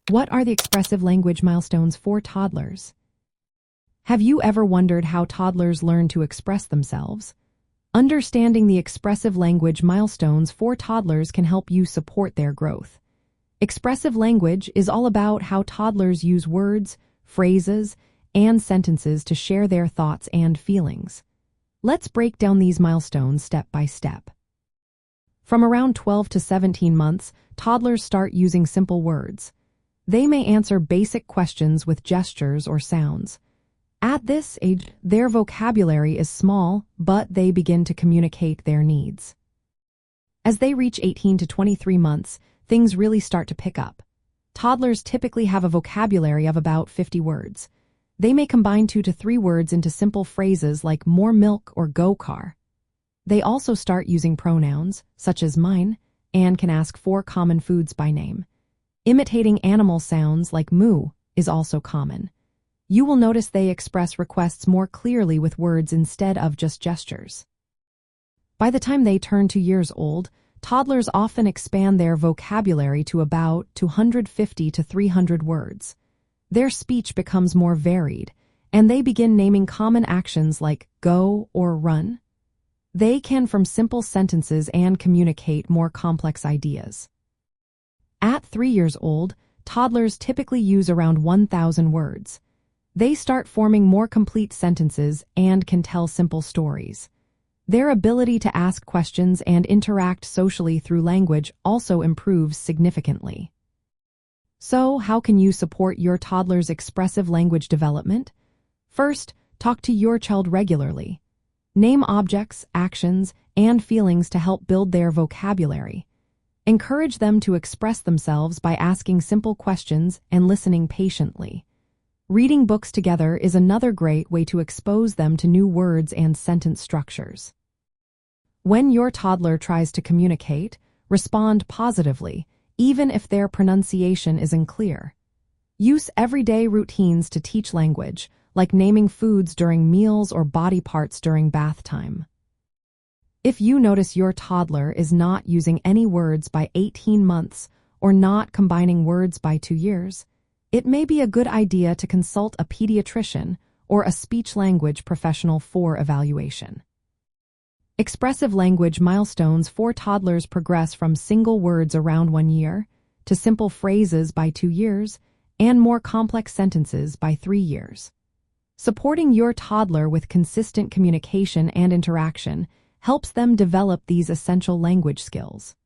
What are the expressive language milestones for toddlers? Have you ever wondered how toddlers learn to express themselves? Understanding the expressive language milestones for toddlers can help you support their growth. Expressive language is all about how toddlers use words, phrases, and sentences to share their thoughts and feelings. Let's break down these milestones step by step. From around 12 to 17 months, toddlers start using simple words. They may answer basic questions with gestures or sounds. At this age, their vocabulary is small, but they begin to communicate their needs. As they reach 18 to 23 months, things really start to pick up. Toddlers typically have a vocabulary of about 50 words. They may combine 2 to 3 words into simple phrases like more milk or go car. They also start using pronouns, such as mine, and can ask for common foods by name. Imitating animal sounds like moo is also common. You will notice they express requests more clearly with words instead of just gestures. By the time they turn 2 years old, toddlers often expand their vocabulary to about 250 to 300 words. Their speech becomes more varied, and they begin naming common actions like go or run. They can form simple sentences and communicate more complex ideas. At 3 years old, toddlers typically use around 1,000 words. They start forming more complete sentences and can tell simple stories. Their ability to ask questions and interact socially through language also improves significantly. So, how can you support your toddler's expressive language development? First, talk to your child regularly. Name objects, actions, and feelings to help build their vocabulary. Encourage them to express themselves by asking simple questions and listening patiently. Reading books together is another great way to expose them to new words and sentence structures. When your toddler tries to communicate, respond positively, even if their pronunciation isn't clear. Use everyday routines to teach language, like naming foods during meals or body parts during bath time. If you notice your toddler is not using any words by 18 months or not combining words by 2 years, it may be a good idea to consult a pediatrician or a speech-language professional for evaluation. Expressive language milestones for toddlers progress from single words around 1 year to simple phrases by 2 years and more complex sentences by 3 years. Supporting your toddler with consistent communication and interaction helps them develop these essential language skills.